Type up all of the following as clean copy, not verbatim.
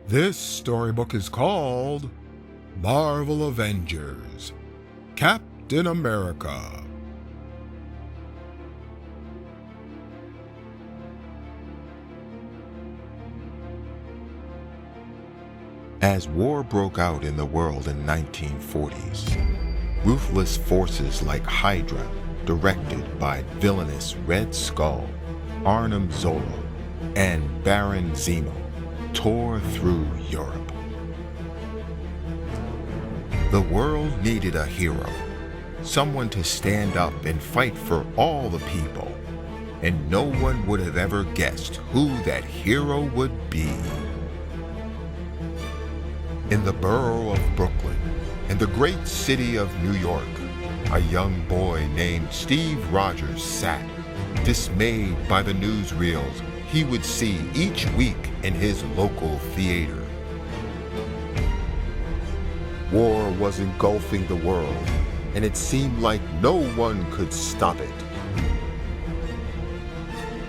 This storybook is called Marvel Avengers, Captain America. As war broke out in the world in 1940s, ruthless forces like Hydra, directed by villainous Red Skull, Arnim Zola, and Baron Zemo, tore through Europe. The world needed a hero, someone to stand up and fight for all the people, and no one would have ever guessed who that hero would be. In the borough of Brooklyn, in the great city of New York, a young boy named Steve Rogers sat, dismayed by the newsreels he would see each week in his local theater. War was engulfing the world, and it seemed like no one could stop it.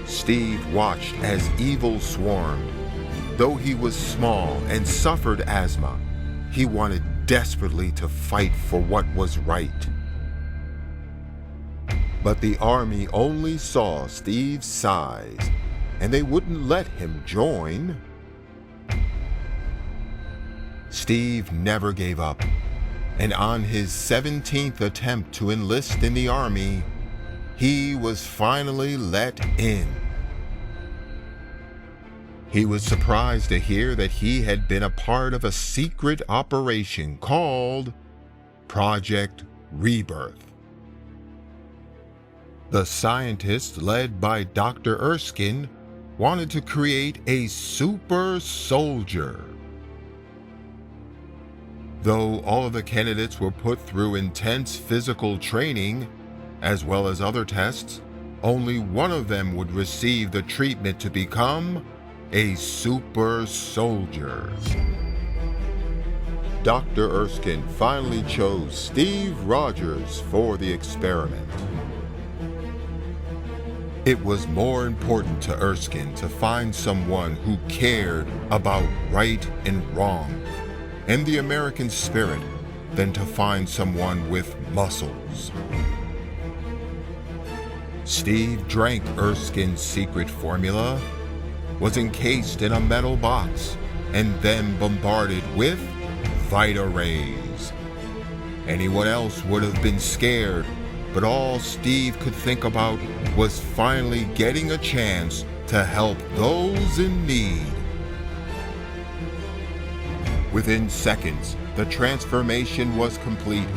Steve watched as evil swarmed. Though he was small and suffered asthma, he wanted desperately to fight for what was right. But the army only saw Steve's size, and they wouldn't let him join. Steve never gave up, and on his 17th attempt to enlist in the army, he was finally let in. He was surprised to hear that he had been a part of a secret operation called Project Rebirth. The scientists, led by Dr. Erskine, wanted to create a super soldier. Though all of the candidates were put through intense physical training, as well as other tests, only one of them would receive the treatment to become a super soldier. Dr. Erskine finally chose Steve Rogers for the experiment. It was more important to Erskine to find someone who cared about right and wrong and the American spirit than to find someone with muscles. Steve drank Erskine's secret formula, was encased in a metal box, and then bombarded with Vita rays. Anyone else would have been scared, but all Steve could think about was finally getting a chance to help those in need. Within seconds, the transformation was complete.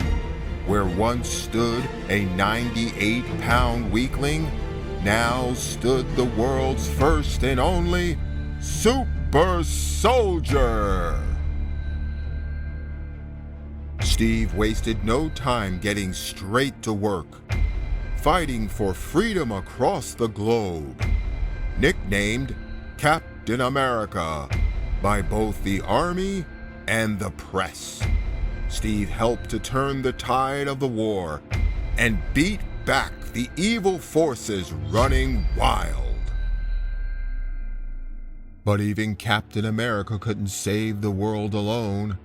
Where once stood a 98-pound weakling, now stood the world's first and only super soldier. Steve wasted no time getting straight to work, fighting for freedom across the globe. Nicknamed Captain America by both the Army and the press, Steve helped to turn the tide of the war and beat back the evil forces running wild. But even Captain America couldn't save the world alone.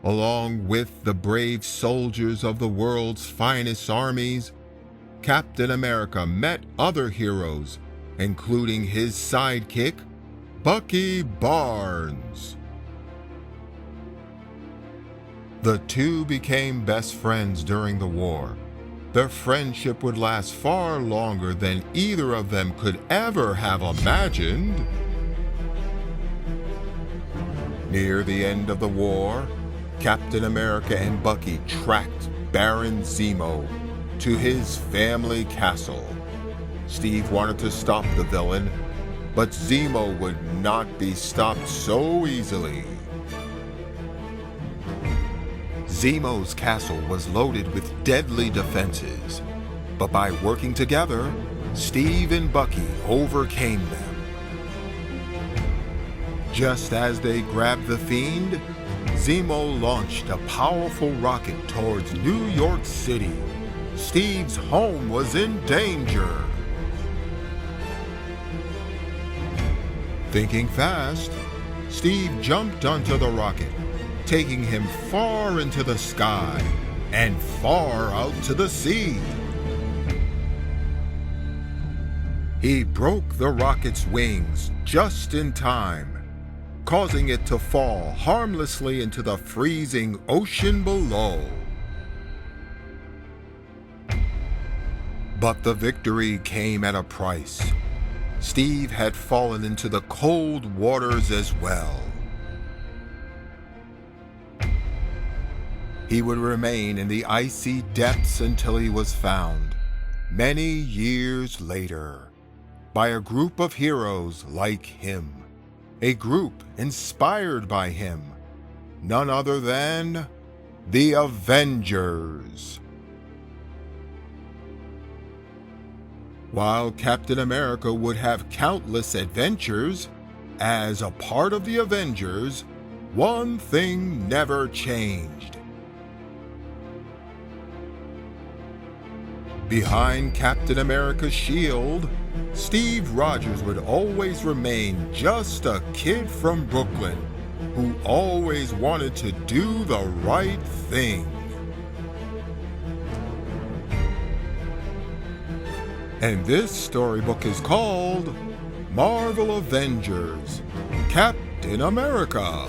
Along with the brave soldiers of the world's finest armies, Captain America met other heroes, including his sidekick, Bucky Barnes. The two became best friends during the war. Their friendship would last far longer than either of them could ever have imagined. Near the end of the war, Captain America and Bucky tracked Baron Zemo to his family castle. Steve wanted to stop the villain, but Zemo would not be stopped so easily. Zemo's castle was loaded with deadly defenses, but by working together, Steve and Bucky overcame them. Just as they grabbed the Fiend, Zemo launched a powerful rocket towards New York City. Steve's home was in danger. Thinking fast, Steve jumped onto the rocket, taking him far into the sky and far out to the sea. He broke the rocket's wings just in time, causing it to fall harmlessly into the freezing ocean below. But the victory came at a price. Steve had fallen into the cold waters as well. He would remain in the icy depths until he was found, many years later, by a group of heroes like him, a group inspired by him, none other than the Avengers. While Captain America would have countless adventures, as a part of the Avengers, one thing never changed. Behind Captain America's shield, Steve Rogers would always remain just a kid from Brooklyn who always wanted to do the right thing. And this storybook is called Marvel Avengers, Captain America.